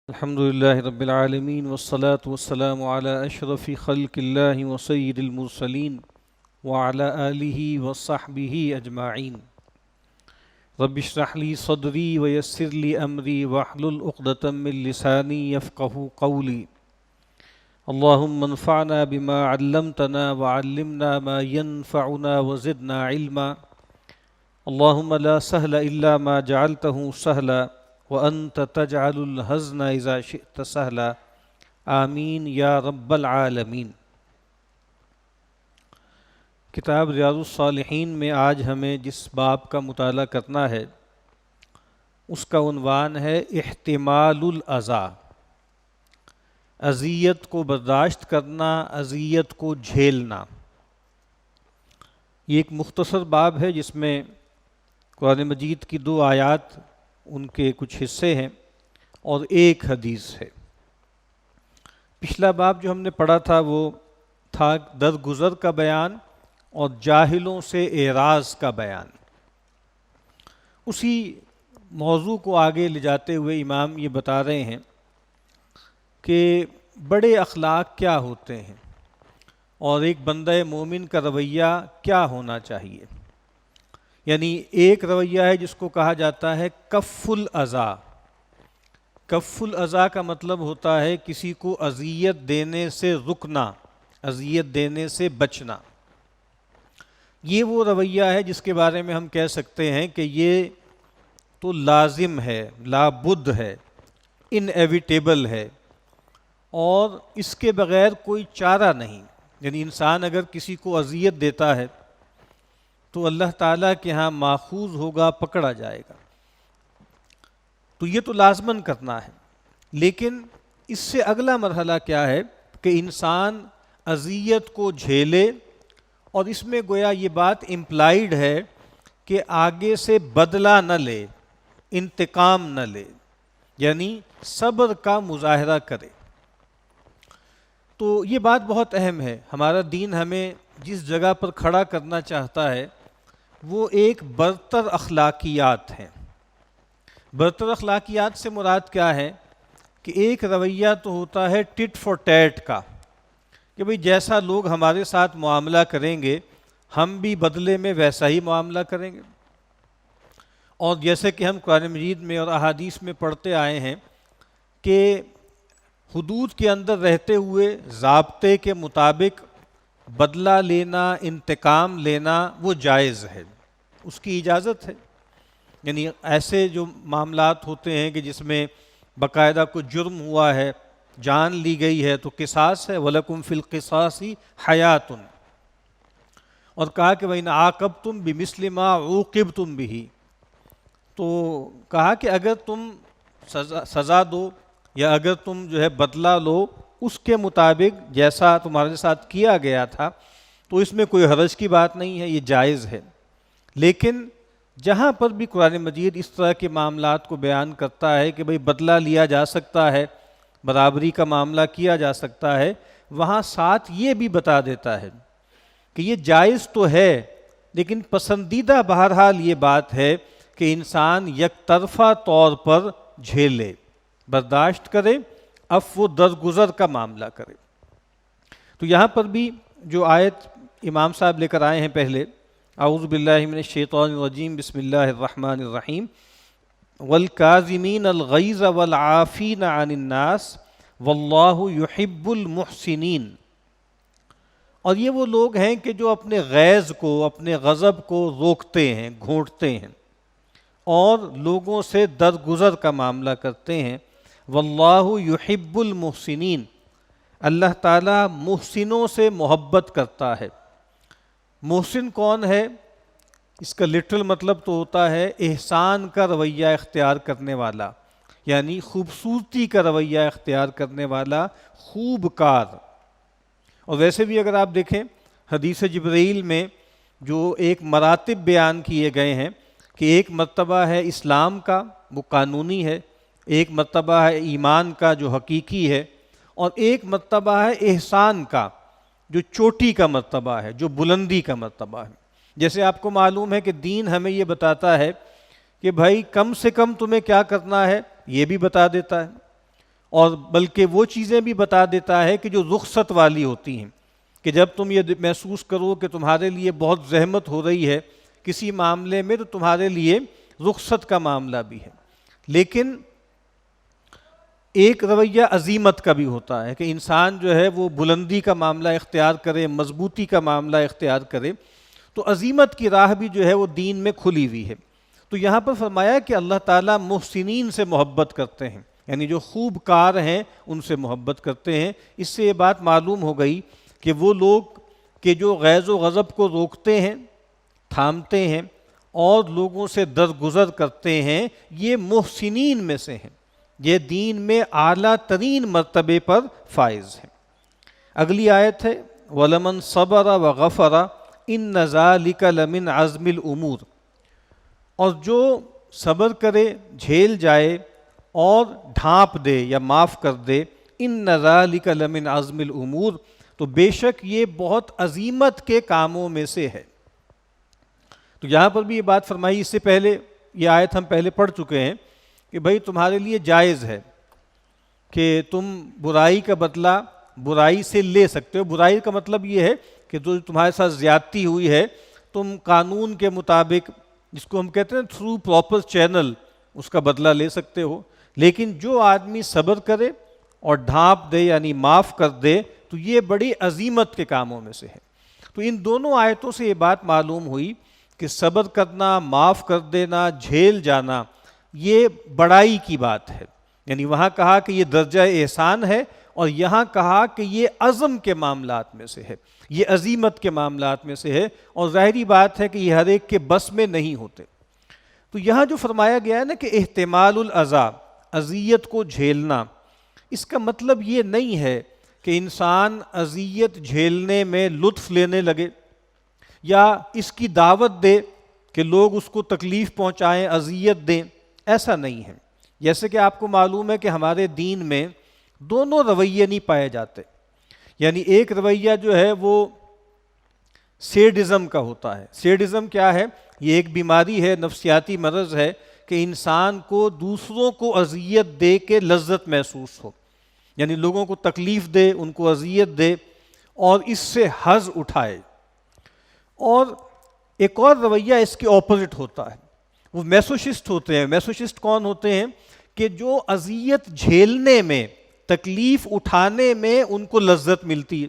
الحمد لله رب العالمين والصلاة والسلام على أشرف خلق الله وسيد المرسلين وعلى آله وصحبه أجمعين. رب اشرح لي صدري ويسر لي أمري واحلل عقدة من لساني يفقهوا قولي. اللهم انفعنا بما علمتنا وعلمنا ما ينفعنا وزدنا علما. اللهم لا سهل إلا ما جعلته سهلا وَأَنْتَ تَجْعَلُ الْحَزْنَ إِذَا شِئْتَ سَهْلًا آمین یا رب العالمین۔ کتاب ریاض الصالحین میں آج ہمیں جس باب کا مطالعہ کرنا ہے اس کا عنوان ہے احتمال الاذی، اذیت کو برداشت کرنا، اذیت کو جھیلنا۔ یہ ایک مختصر باب ہے جس میں قرآن مجید کی 2 آیات، ان کے کچھ حصے ہیں اور ایک حدیث ہے۔ پچھلا باب جو ہم نے پڑھا تھا وہ تھا درگزر کا بیان اور جاہلوں سے اعراض کا بیان۔ اسی موضوع کو آگے لے جاتے ہوئے امام یہ بتا رہے ہیں کہ بڑے اخلاق کیا ہوتے ہیں اور ایک بندہ مومن کا رویہ کیا ہونا چاہیے۔ یعنی ایک رویہ ہے جس کو کہا جاتا ہے کف الاذی۔ کف الاذی کا مطلب ہوتا ہے کسی کو اذیت دینے سے رکنا، اذیت دینے سے بچنا۔ یہ وہ رویہ ہے جس کے بارے میں ہم کہہ سکتے ہیں کہ یہ تو لازم ہے، لابد ہے، انیویٹیبل ہے اور اس کے بغیر کوئی چارہ نہیں۔ یعنی انسان اگر کسی کو اذیت دیتا ہے تو اللہ تعالیٰ کے ہاں ماخوذ ہوگا، پکڑا جائے گا۔ تو یہ تو لازماً کرنا ہے، لیکن اس سے اگلا مرحلہ کیا ہے کہ انسان اذیت کو جھیلے، اور اس میں گویا یہ بات امپلائیڈ ہے کہ آگے سے بدلہ نہ لے، انتقام نہ لے، یعنی صبر کا مظاہرہ کرے۔ تو یہ بات بہت اہم ہے۔ ہمارا دین ہمیں جس جگہ پر کھڑا کرنا چاہتا ہے وہ ایک برتر اخلاقیات ہیں۔ برتر اخلاقیات سے مراد کیا ہے کہ ایک رویہ تو ہوتا ہے ٹٹ فار ٹیٹ کا، کہ بھئی جیسا لوگ ہمارے ساتھ معاملہ کریں گے ہم بھی بدلے میں ویسا ہی معاملہ کریں گے۔ اور جیسے کہ ہم قرآن مجید میں اور احادیث میں پڑھتے آئے ہیں کہ حدود کے اندر رہتے ہوئے ضابطے کے مطابق بدلہ لینا، انتقام لینا وہ جائز ہے، اس کی اجازت ہے۔ یعنی ایسے جو معاملات ہوتے ہیں کہ جس میں باقاعدہ کوئی جرم ہوا ہے، جان لی گئی ہے، تو قصاص ہے، وَلَكُمْ فِي الْقِصَاصِ حَيَاتٌ، اور کہا کہ وَإِنْ عَاقَبْتُمْ بِمِثْلِ مَا عُوقِبْتُمْ بِهِ، تو کہا کہ اگر تم سزا دو یا اگر تم جو ہے بدلہ لو اس کے مطابق جیسا تمہارے ساتھ کیا گیا تھا تو اس میں کوئی حرج کی بات نہیں ہے، یہ جائز ہے۔ لیکن جہاں پر بھی قرآن مجید اس طرح کے معاملات کو بیان کرتا ہے کہ بھئی بدلہ لیا جا سکتا ہے، برابری کا معاملہ کیا جا سکتا ہے، وہاں ساتھ یہ بھی بتا دیتا ہے کہ یہ جائز تو ہے لیکن پسندیدہ بہرحال یہ بات ہے کہ انسان یک طرفہ طور پر جھیلے، برداشت کرے، عفو درگزر کا معاملہ کرے۔ تو یہاں پر بھی جو آیت امام صاحب لے کر آئے ہیں پہلے، اعوذ باللہ من الشیطان الرجیم، بسم اللہ الرحمن الرحیم، والکاظمین الغیظ والعافین عن الناس واللہ یحب المحسنین۔ اور یہ وہ لوگ ہیں کہ جو اپنے غیظ کو، اپنے غضب کو روکتے ہیں، گھونٹتے ہیں اور لوگوں سے درگزر کا معاملہ کرتے ہیں۔ واللہ یحب المحسنین، اللہ تعالیٰ محسنوں سے محبت کرتا ہے۔ محسن کون ہے؟ اس کا لٹرل مطلب تو ہوتا ہے احسان کا رویہ اختیار کرنے والا، یعنی خوبصورتی کا رویہ اختیار کرنے والا، خوب کار۔ اور ویسے بھی اگر آپ دیکھیں حدیث جبرائیل میں جو ایک مراتب بیان کیے گئے ہیں کہ ایک مرتبہ ہے اسلام کا، وہ قانونی ہے، ایک مرتبہ ہے ایمان کا جو حقیقی ہے، اور ایک مرتبہ ہے احسان کا جو چوٹی کا مرتبہ ہے، جو بلندی کا مرتبہ ہے۔ جیسے آپ کو معلوم ہے کہ دین ہمیں یہ بتاتا ہے کہ بھائی کم سے کم تمہیں کیا کرنا ہے، یہ بھی بتا دیتا ہے، اور بلکہ وہ چیزیں بھی بتا دیتا ہے کہ جو رخصت والی ہوتی ہیں، کہ جب تم یہ محسوس کرو کہ تمہارے لیے بہت زحمت ہو رہی ہے کسی معاملے میں، تو تمہارے لیے رخصت کا معاملہ بھی ہے۔ لیکن ایک رویہ عزیمت کا بھی ہوتا ہے کہ انسان جو ہے وہ بلندی کا معاملہ اختیار کرے، مضبوطی کا معاملہ اختیار کرے، تو عزیمت کی راہ بھی جو ہے وہ دین میں کھلی ہوئی ہے۔ تو یہاں پر فرمایا کہ اللہ تعالیٰ محسنین سے محبت کرتے ہیں، یعنی جو خوب کار ہیں ان سے محبت کرتے ہیں۔ اس سے یہ بات معلوم ہو گئی کہ وہ لوگ کہ جو غیظ و غضب کو روکتے ہیں، تھامتے ہیں اور لوگوں سے درگزر کرتے ہیں، یہ محسنین میں سے ہیں، یہ دین میں اعلیٰ ترین مرتبے پر فائز ہیں۔ اگلی آیت ہے وَلَمَنْ صَبَرَ وَغَفَرَ إِنَّ ذَلِكَ لَمِنْ عَزْمِ الْأُمُورِ، اور جو صبر کرے، جھیل جائے اور ڈھانپ دے یا معاف کر دے، إِنَّ ذَلِكَ لَمِنْ عَزْمِ الْأُمُورِ، تو بے شک یہ بہت عظیمت کے کاموں میں سے ہے۔ تو یہاں پر بھی یہ بات فرمائی، اس سے پہلے یہ آیت ہم پہلے پڑھ چکے ہیں کہ بھئی تمہارے لیے جائز ہے کہ تم برائی کا بدلہ برائی سے لے سکتے ہو۔ برائی کا مطلب یہ ہے کہ جو تمہارے ساتھ زیادتی ہوئی ہے، تم قانون کے مطابق، جس کو ہم کہتے ہیں تھرو پراپر چینل، اس کا بدلہ لے سکتے ہو۔ لیکن جو آدمی صبر کرے اور ڈھانپ دے یعنی معاف کر دے، تو یہ بڑی عظیمت کے کاموں میں سے ہے۔ تو ان دونوں آیتوں سے یہ بات معلوم ہوئی کہ صبر کرنا، معاف کر دینا، جھیل جانا، یہ بڑائی کی بات ہے۔ یعنی وہاں کہا کہ یہ درجہ احسان ہے، اور یہاں کہا کہ یہ عزم کے معاملات میں سے ہے، یہ عظیمت کے معاملات میں سے ہے، اور ظاہری بات ہے کہ یہ ہر ایک کے بس میں نہیں ہوتے۔ تو یہاں جو فرمایا گیا ہے نا کہ احتمال الاذی، اذیت کو جھیلنا، اس کا مطلب یہ نہیں ہے کہ انسان اذیت جھیلنے میں لطف لینے لگے یا اس کی دعوت دے کہ لوگ اس کو تکلیف پہنچائیں، اذیت دیں، ایسا نہیں ہے۔ جیسے کہ آپ کو معلوم ہے کہ ہمارے دین میں دونوں رویے نہیں پائے جاتے، یعنی ایک رویہ جو ہے وہ سیڈزم کا ہوتا ہے۔ سیڈزم کیا ہے؟ یہ ایک بیماری ہے، نفسیاتی مرض ہے کہ انسان کو دوسروں کو اذیت دے کے لذت محسوس ہو، یعنی لوگوں کو تکلیف دے، ان کو اذیت دے اور اس سے حظ اٹھائے۔ اور ایک اور رویہ اس کے اپوزٹ ہوتا ہے، وہ میسوشسٹ ہوتے ہیں۔ میسوشسٹ کون ہوتے ہیں؟ کہ جو اذیت جھیلنے میں، تکلیف اٹھانے میں ان کو لذت ملتی ہے،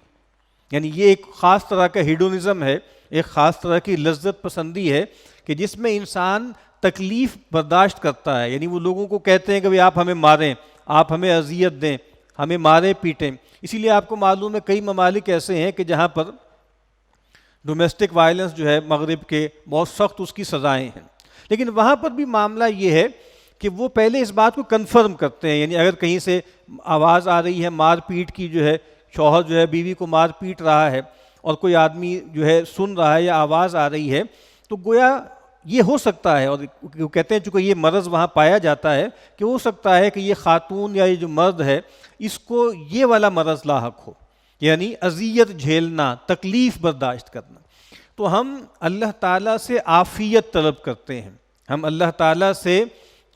یعنی یہ ایک خاص طرح کا ہیڈونزم ہے، ایک خاص طرح کی لذت پسندی ہے کہ جس میں انسان تکلیف برداشت کرتا ہے۔ یعنی وہ لوگوں کو کہتے ہیں کہ بھئی آپ ہمیں ماریں، آپ ہمیں اذیت دیں، ہمیں ماریں پیٹیں۔ اسی لیے آپ کو معلوم ہے کئی ممالک ایسے ہیں کہ جہاں پر ڈومیسٹک وائلنس جو ہے مغرب کے، بہت سخت اس کی سزائیں ہیں، لیکن وہاں پر بھی معاملہ یہ ہے کہ وہ پہلے اس بات کو کنفرم کرتے ہیں۔ یعنی اگر کہیں سے آواز آ رہی ہے مار پیٹ کی، جو ہے شوہر جو ہے بیوی کو مار پیٹ رہا ہے اور کوئی آدمی جو ہے سن رہا ہے یا آواز آ رہی ہے، تو گویا یہ ہو سکتا ہے، اور کہتے ہیں چونکہ یہ مرض وہاں پایا جاتا ہے کہ ہو سکتا ہے کہ یہ خاتون یا یہ جو مرد ہے اس کو یہ والا مرض لاحق ہو، یعنی اذیت جھیلنا، تکلیف برداشت کرنا۔ تو ہم اللہ تعالیٰ سے عافیت طلب کرتے ہیں، ہم اللہ تعالیٰ سے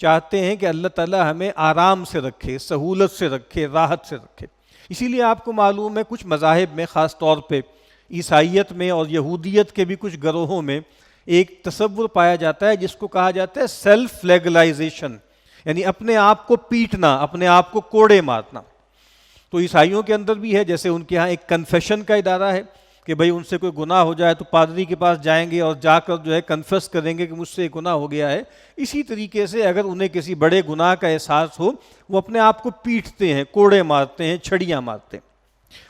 چاہتے ہیں کہ اللہ تعالیٰ ہمیں آرام سے رکھے، سہولت سے رکھے، راحت سے رکھے۔ اسی لیے آپ کو معلوم ہے کچھ مذاہب میں، خاص طور پہ عیسائیت میں اور یہودیت کے بھی کچھ گروہوں میں، ایک تصور پایا جاتا ہے جس کو کہا جاتا ہے سیلف لیگلائزیشن، یعنی اپنے آپ کو پیٹنا، اپنے آپ کو کوڑے مارنا۔ تو عیسائیوں کے اندر بھی ہے، جیسے ان کے ہاں ایک کنفیشن کا ادارہ ہے کہ بھئی ان سے کوئی گناہ ہو جائے تو پادری کے پاس جائیں گے اور جا کر جو ہے کنفیس کریں گے کہ مجھ سے گناہ ہو گیا ہے۔ اسی طریقے سے اگر انہیں کسی بڑے گناہ کا احساس ہو، وہ اپنے آپ کو پیٹتے ہیں، کوڑے مارتے ہیں، چھڑیاں مارتے ہیں۔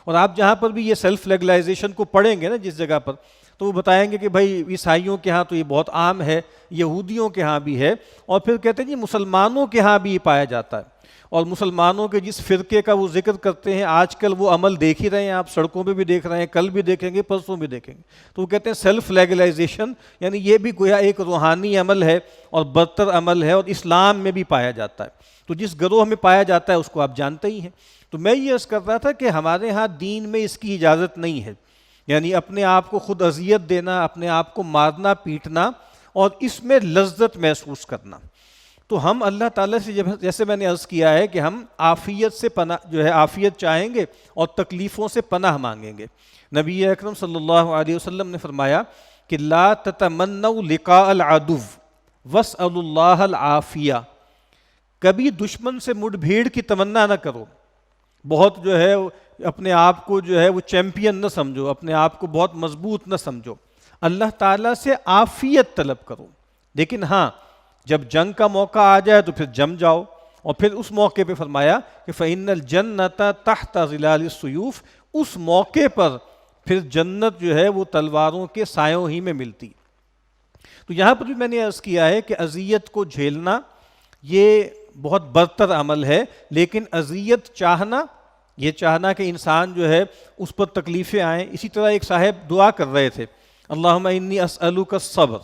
اور آپ جہاں پر بھی یہ سیلف لیگلائزیشن کو پڑھیں گے نا جس جگہ پر، تو وہ بتائیں گے کہ بھائی عیسائیوں کے ہاں تو یہ بہت عام ہے، یہودیوں کے ہاں بھی ہے، اور پھر کہتے ہیں جی مسلمانوں کے ہاں بھی یہ پایا جاتا ہے۔ اور مسلمانوں کے جس فرقے کا وہ ذکر کرتے ہیں، آج کل وہ عمل دیکھ ہی رہے ہیں، آپ سڑکوں پہ بھی دیکھ رہے ہیں، کل بھی دیکھیں گے، پرسوں بھی دیکھیں گے۔ تو وہ کہتے ہیں سیلف لیگلائزیشن، یعنی یہ بھی گویا ایک روحانی عمل ہے اور برتر عمل ہے، اور اسلام میں بھی پایا جاتا ہے۔ تو جس گروہ میں پایا جاتا ہے اس کو آپ جانتے ہی ہیں۔ تو میں یہ عرض کر رہا تھا کہ ہمارے ہاں دین میں اس کی اجازت نہیں ہے، یعنی اپنے آپ کو خود اذیت دینا، اپنے آپ کو مارنا پیٹنا اور اس میں لذت محسوس کرنا۔ تو ہم اللہ تعالیٰ سے جیسے میں نے عرض کیا ہے کہ ہم عافیت سے پناہ جو ہے عافیت چاہیں گے اور تکلیفوں سے پناہ مانگیں گے۔ نبی اکرم صلی اللہ علیہ وسلم نے فرمایا کہ لا تتمنوا لقاء العدو واسألوا اللہ العافیہ، کبھی دشمن سے مڑ بھیڑ کی تمنا نہ کرو، بہت جو ہے اپنے آپ کو جو ہے وہ چیمپئن نہ سمجھو، اپنے آپ کو بہت مضبوط نہ سمجھو، اللہ تعالیٰ سے عافیت طلب کرو، لیکن ہاں جب جنگ کا موقع آ جائے تو پھر جم جاؤ۔ اور پھر اس موقع پہ فرمایا کہ فَإِنَّ الْجَنَّةَ تَحْتَ ظِلَالِ السُّيُوفِ، اس موقع پر پھر جنت جو ہے وہ تلواروں کے سایوں ہی میں ملتی۔ تو یہاں پر بھی میں نے عرض کیا ہے کہ اذیت کو جھیلنا یہ بہت برتر عمل ہے، لیکن اذیت چاہنا، یہ چاہنا کہ انسان جو ہے اس پر تکلیفیں آئیں۔ اسی طرح ایک صاحب دعا کر رہے تھے، اللہم انی اسألک الصبر،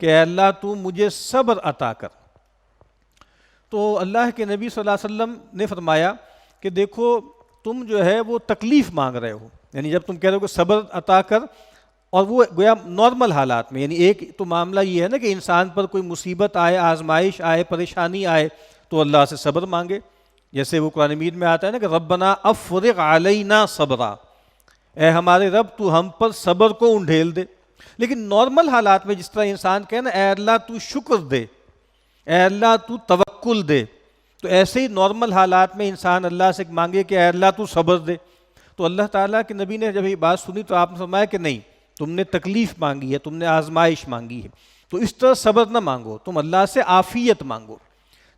کہ اے اللہ تو مجھے صبر عطا کر۔ تو اللہ کے نبی صلی اللہ علیہ وسلم نے فرمایا کہ دیکھو تم جو ہے وہ تکلیف مانگ رہے ہو، یعنی جب تم کہہ رہے ہو کہ صبر عطا کر، اور وہ گویا نارمل حالات میں، یعنی ایک تو معاملہ یہ ہے نا کہ انسان پر کوئی مصیبت آئے، آزمائش آئے، پریشانی آئے تو اللہ سے صبر مانگے، جیسے وہ قرآن مجید میں آتا ہے نا کہ ربنا افرغ علینا صبرا، اے ہمارے رب تو ہم پر صبر کو انڈھیل دے۔ لیکن نارمل حالات میں جس طرح انسان کہے نا اے اللہ تو شکر دے، اے اللہ تو توکل دے، تو ایسے ہی نارمل حالات میں انسان اللہ سے مانگے کہ اے اللہ تو صبر دے۔ تو اللہ تعالیٰ کے نبی نے جب یہ بات سنی تو آپ نے فرمایا کہ نہیں، تم نے تکلیف مانگی ہے، تم نے آزمائش مانگی ہے، تو اس طرح صبر نہ مانگو، تم اللہ سے عافیت مانگو۔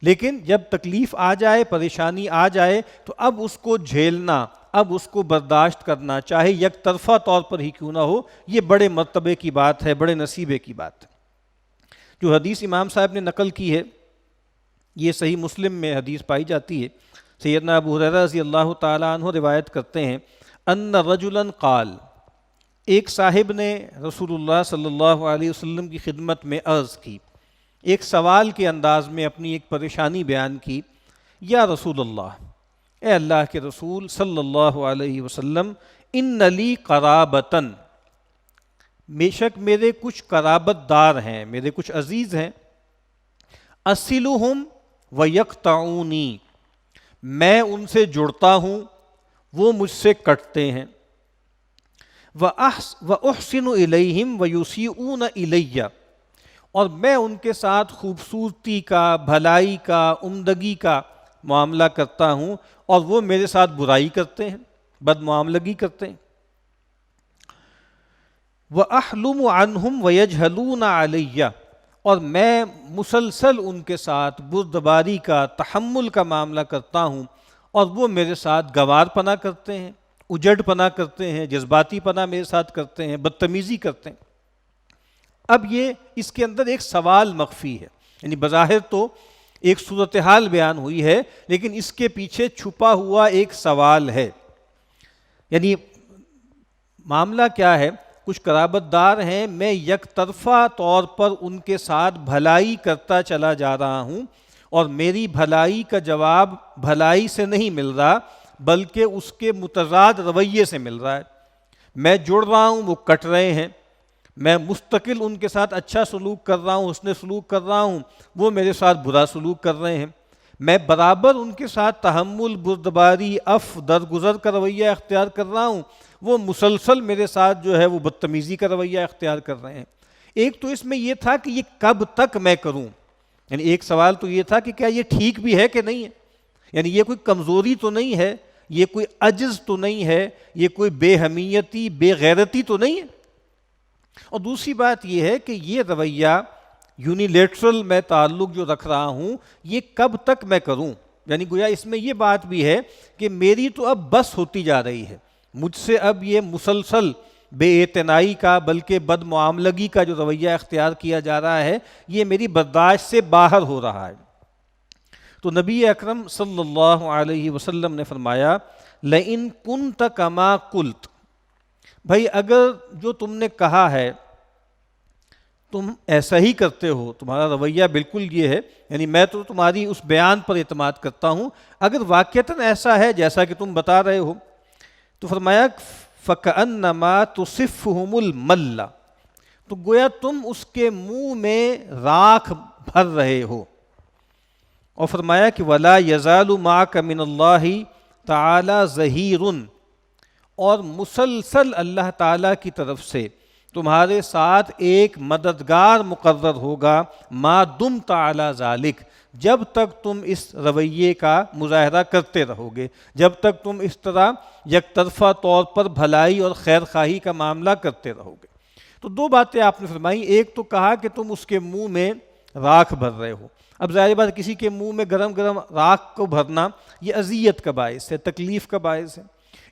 لیکن جب تکلیف آ جائے، پریشانی آ جائے، تو اب اس کو جھیلنا، اب اس کو برداشت کرنا، چاہے یک طرفہ طور پر ہی کیوں نہ ہو، یہ بڑے مرتبے کی بات ہے، بڑے نصیبے کی بات ہے۔ جو حدیث امام صاحب نے نقل کی ہے، یہ صحیح مسلم میں حدیث پائی جاتی ہے، سیدنا ابو ہریرہ رضی اللہ تعالیٰ عنہ روایت کرتے ہیں ان رجلا قال، ایک صاحب نے رسول اللہ صلی اللہ علیہ وسلم کی خدمت میں عرض کی، ایک سوال کے انداز میں اپنی ایک پریشانی بیان کی، یا رسول اللہ، اے اللہ کے رسول صلی اللہ علیہ وسلم، ان لی قرابتن، بے شک میرے کچھ قرابت دار ہیں، میرے کچھ عزیز ہیں، اصلہم ویقطعونی، میں ان سے جڑتا ہوں، وہ مجھ سے کٹتے ہیں، وَأُحْسِنُ إِلَيْهِمْ وَيُسِيئُونَ إِلَيَّ، اور میں ان کے ساتھ خوبصورتی کا، بھلائی کا، عمدگی کا معاملہ کرتا ہوں، اور وہ میرے ساتھ برائی کرتے ہیں، بد معاملگی کرتے ہیں۔ وَأَحْلُمُ عَنْهُمْ وَيَجْهَلُونَ عَلَيَّ، اور میں مسلسل ان کے ساتھ بردباری کا، تحمل کا معاملہ کرتا ہوں، اور وہ میرے ساتھ گوار پنا کرتے ہیں، اجڑ پنا کرتے ہیں، جذباتی پنا میرے ساتھ کرتے ہیں، بدتمیزی کرتے ہیں۔ اب یہ اس کے اندر ایک سوال مخفی ہے، یعنی بظاہر تو ایک صورتحال بیان ہوئی ہے، لیکن اس کے پیچھے چھپا ہوا ایک سوال ہے۔ یعنی معاملہ کیا ہے؟ کچھ قرابت دار ہیں، میں یک طرفہ طور پر ان کے ساتھ بھلائی کرتا چلا جا رہا ہوں، اور میری بھلائی کا جواب بھلائی سے نہیں مل رہا، بلکہ اس کے متضاد رویے سے مل رہا ہے۔ میں جڑ رہا ہوں، وہ کٹ رہے ہیں، میں مستقل ان کے ساتھ اچھا سلوک کر رہا ہوں، حسن سلوک کر رہا ہوں، وہ میرے ساتھ برا سلوک کر رہے ہیں، میں برابر ان کے ساتھ تحمل، بردباری، عفو، درگزر کا رویہ اختیار کر رہا ہوں، وہ مسلسل میرے ساتھ جو ہے وہ بدتمیزی کا رویہ اختیار کر رہے ہیں۔ ایک تو اس میں یہ تھا کہ یہ کب تک میں کروں، یعنی ایک سوال تو یہ تھا کہ کیا یہ ٹھیک بھی ہے کہ نہیں ہے، یعنی یہ کوئی کمزوری تو نہیں ہے، یہ کوئی عجز تو نہیں ہے، یہ کوئی بے حمیتی، بے غیرتی تو نہیں ہے۔ اور دوسری بات یہ ہے کہ یہ رویہ یونیلیٹرل میں تعلق جو رکھ رہا ہوں، یہ کب تک میں کروں، یعنی گویا اس میں یہ بات بھی ہے کہ میری تو اب بس ہوتی جا رہی ہے، مجھ سے اب یہ مسلسل بے اعتنائی کا، بلکہ بد معاملگی کا جو رویہ اختیار کیا جا رہا ہے، یہ میری برداشت سے باہر ہو رہا ہے۔ تو نبی اکرم صلی اللہ علیہ وسلم نے فرمایا لَإِن كُنْتَ كَمَا قُلْتَ، بھائی اگر جو تم نے کہا ہے تم ایسا ہی کرتے ہو، تمہارا رویہ بالکل یہ ہے، یعنی میں تو تمہاری اس بیان پر اعتماد کرتا ہوں، اگر واقعتاً ایسا ہے جیسا کہ تم بتا رہے ہو، تو فرمایا فَكَأَنَّمَا تُصِفُّهُمُ الْمَلَّ، تو گویا تم اس کے منہ میں راکھ بھر رہے ہو، اور فرمایا کہ وَلَا يَزَالُ مَعَكَ مِنَ اللَّهِ تَعَالَى ظَهِيرٌ، اور مسلسل اللہ تعالیٰ کی طرف سے تمہارے ساتھ ایک مددگار مقرر ہوگا، ما دمت علی ذالک، جب تک تم اس رویے کا مظاہرہ کرتے رہو گے، جب تک تم اس طرح یک طرفہ طور پر بھلائی اور خیر خواہی کا معاملہ کرتے رہو گے۔ تو دو باتیں آپ نے فرمائی، ایک تو کہا کہ تم اس کے منہ میں راکھ بھر رہے ہو۔ اب ظاہر بات کسی کے منہ میں گرم گرم راکھ کو بھرنا یہ اذیت کا باعث ہے، تکلیف کا باعث ہے۔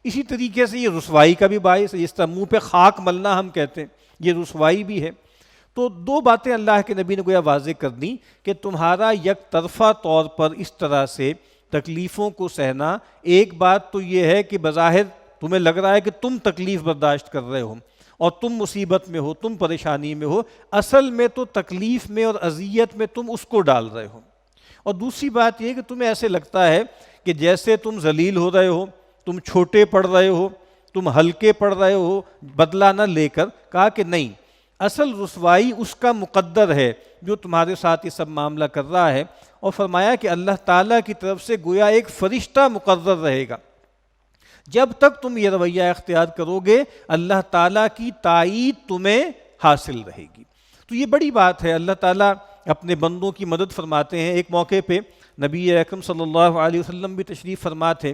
اسی طریقے سے یہ رسوائی کا بھی باعث ہے، جس طرح منہ پہ خاک ملنا ہم کہتے ہیں، یہ رسوائی بھی ہے۔ تو دو باتیں اللہ کے نبی نے گویا واضح کر دی کہ تمہارا یک طرفہ طور پر اس طرح سے تکلیفوں کو سہنا، ایک بات تو یہ ہے کہ بظاہر تمہیں لگ رہا ہے کہ تم تکلیف برداشت کر رہے ہو اور تم مصیبت میں ہو، تم پریشانی میں ہو، اصل میں تو تکلیف میں اور اذیت میں تم اس کو ڈال رہے ہو۔ اور دوسری بات یہ کہ تمہیں ایسے لگتا ہے کہ جیسے تم ذلیل ہو رہے ہو، تم چھوٹے پڑ رہے ہو، تم ہلکے پڑ رہے ہو، بدلہ نہ لے کر۔ کہا کہ نہیں، اصل رسوائی اس کا مقدر ہے جو تمہارے ساتھ یہ سب معاملہ کر رہا ہے۔ اور فرمایا کہ اللہ تعالیٰ کی طرف سے گویا ایک فرشتہ مقرر رہے گا، جب تک تم یہ رویہ اختیار کرو گے اللہ تعالیٰ کی تائید تمہیں حاصل رہے گی۔ تو یہ بڑی بات ہے، اللہ تعالیٰ اپنے بندوں کی مدد فرماتے ہیں۔ ایک موقع پہ نبی اکرم صلی اللہ علیہ وسلم بھی تشریف فرما تھے،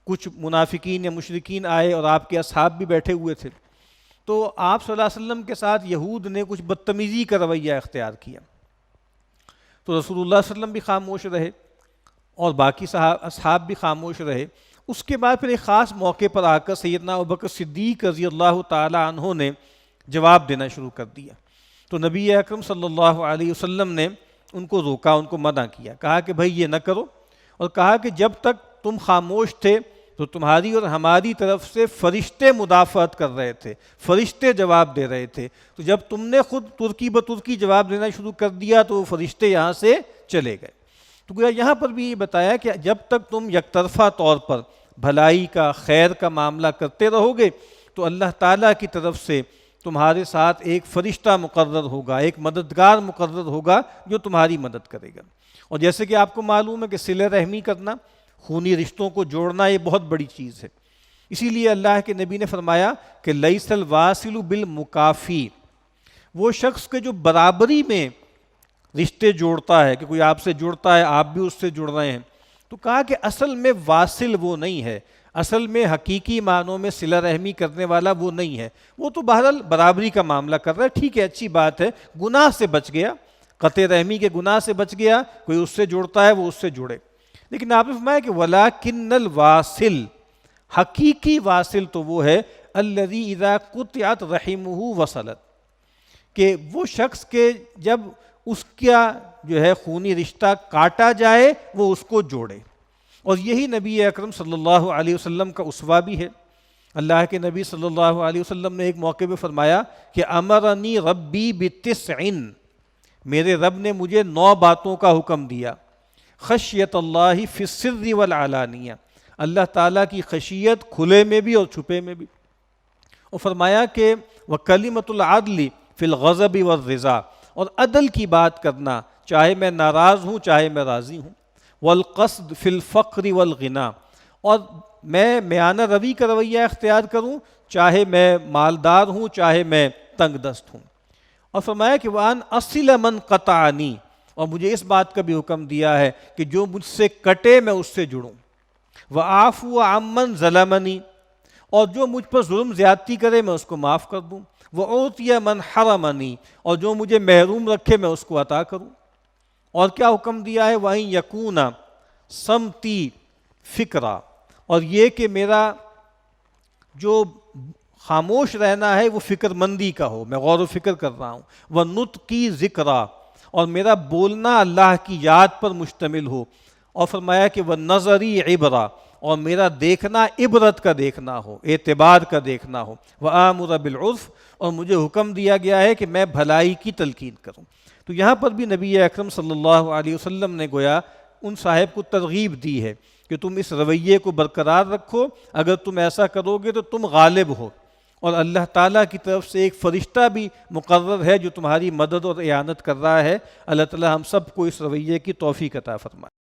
کچھ منافقین یا مشرکین آئے اور آپ کے اصحاب بھی بیٹھے ہوئے تھے، تو آپ صلی اللہ علیہ وسلم کے ساتھ یہود نے کچھ بدتمیزی کا رویہ اختیار کیا، تو رسول اللہ صلی اللہ علیہ وسلم بھی خاموش رہے اور باقی اصحاب بھی خاموش رہے۔ اس کے بعد پھر ایک خاص موقع پر آ کر سیدنا ابوبکر صدیق رضی اللہ تعالی عنہ نے جواب دینا شروع کر دیا۔ تو نبی اکرم صلی اللہ علیہ وسلم نے ان کو روکا، ان کو منع کیا، کہا کہ بھائی یہ نہ کرو، اور کہا کہ جب تک تم خاموش تھے تو تمہاری اور ہماری طرف سے فرشتے مدافعت کر رہے تھے، فرشتے جواب دے رہے تھے، تو جب تم نے خود ترکی بترکی جواب دینا شروع کر دیا تو وہ فرشتے یہاں سے چلے گئے۔ تو گویا یہاں پر بھی یہ بتایا کہ جب تک تم یک طرفہ طور پر بھلائی کا، خیر کا معاملہ کرتے رہو گے تو اللہ تعالیٰ کی طرف سے تمہارے ساتھ ایک فرشتہ مقرر ہوگا، ایک مددگار مقرر ہوگا جو تمہاری مدد کرے گا۔ اور جیسے کہ آپ کو معلوم ہے کہ صلہ رحمی کرنا، خونی رشتوں کو جوڑنا، یہ بہت بڑی چیز ہے۔ اسی لیے اللہ کے نبی نے فرمایا کہ لیس الواصل بالمکافی، وہ شخص کے جو برابری میں رشتے جوڑتا ہے، کہ کوئی آپ سے جڑتا ہے آپ بھی اس سے جڑ رہے ہیں، تو کہا کہ اصل میں واصل وہ نہیں ہے، اصل میں حقیقی معنوں میں صلہ رحمی کرنے والا وہ نہیں ہے، وہ تو بہرحال برابری کا معاملہ کر رہا ہے، ٹھیک ہے، اچھی بات ہے، گناہ سے بچ گیا، قطع رحمی کے گناہ سے بچ گیا، کوئی اس سے جڑتا ہے وہ اس سے جڑے۔ لیکن آپ نے فرمایا کہ وَلَٰكِنَّ الْوَاصِلُ، حقیقی واصل تو وہ ہے الَّذِي اِذَا قُطِعَتْ رَحِمُهُ وَصَلَتْ، کہ وہ شخص کے جب اس کا جو ہے خونی رشتہ کاٹا جائے وہ اس کو جوڑے، اور یہی نبی اکرم صلی اللہ علیہ وسلم کا اسوہ بھی ہے۔ اللہ کے نبی صلی اللہ علیہ وسلم نے ایک موقع پہ فرمایا کہ امرنی ربی بتسع، میرے رب نے مجھے 9 باتوں کا حکم دیا، خشیت اللہ فی السر والعلانیہ، اللہ تعالیٰ کی خشیت کھلے میں بھی اور چھپے میں بھی، اور فرمایا کہ وکلمۃ العدل فی الغضب والرضا، اور عدل کی بات کرنا چاہے میں ناراض ہوں چاہے میں راضی ہوں، والقصد فی الفقر والغنا، اور میں میانہ روی کا رویہ اختیار کروں چاہے میں مالدار ہوں چاہے میں تنگ دست ہوں، اور فرمایا کہ وان اصل من قطعنی، اور مجھے اس بات کا بھی حکم دیا ہے کہ جو مجھ سے کٹے میں اس سے جڑوں، وعافو عمن ظلمنی، اور جو مجھ پر ظلم زیادتی کرے میں اس کو معاف کر دوں، وَأُعْطِيَ مَنْ حَرَمَنِي، اور جو مجھے محروم رکھے میں اس کو عطا کروں۔ اور کیا حکم دیا ہے؟ وَإِنْ يَكُونَ سَمْتِي فِكْرًا، اور یہ کہ میرا جو خاموش رہنا ہے وہ فکر مندی کا ہو، میں غور و فکر کر رہا ہوں، وَنُطْقِي ذِكْرًا، اور میرا بولنا اللہ کی یاد پر مشتمل ہو، اور فرمایا کہ وَالنَّظَرِ عِبْرًا، اور میرا دیکھنا عبرت کا دیکھنا ہو، اعتبار کا دیکھنا ہو، وَآمُرَ بِالْعُرْفِ، اور مجھے حکم دیا گیا ہے کہ میں بھلائی کی تلقین کروں۔ تو یہاں پر بھی نبی اکرم صلی اللہ علیہ وسلم نے گویا ان صاحب کو ترغیب دی ہے کہ تم اس رویے کو برقرار رکھو، اگر تم ایسا کرو گے تو تم غالب ہو، اور اللہ تعالیٰ کی طرف سے ایک فرشتہ بھی مقرر ہے جو تمہاری مدد اور اعانت کر رہا ہے۔ اللہ تعالیٰ ہم سب کو اس رویے کی توفیق عطا فرمائے۔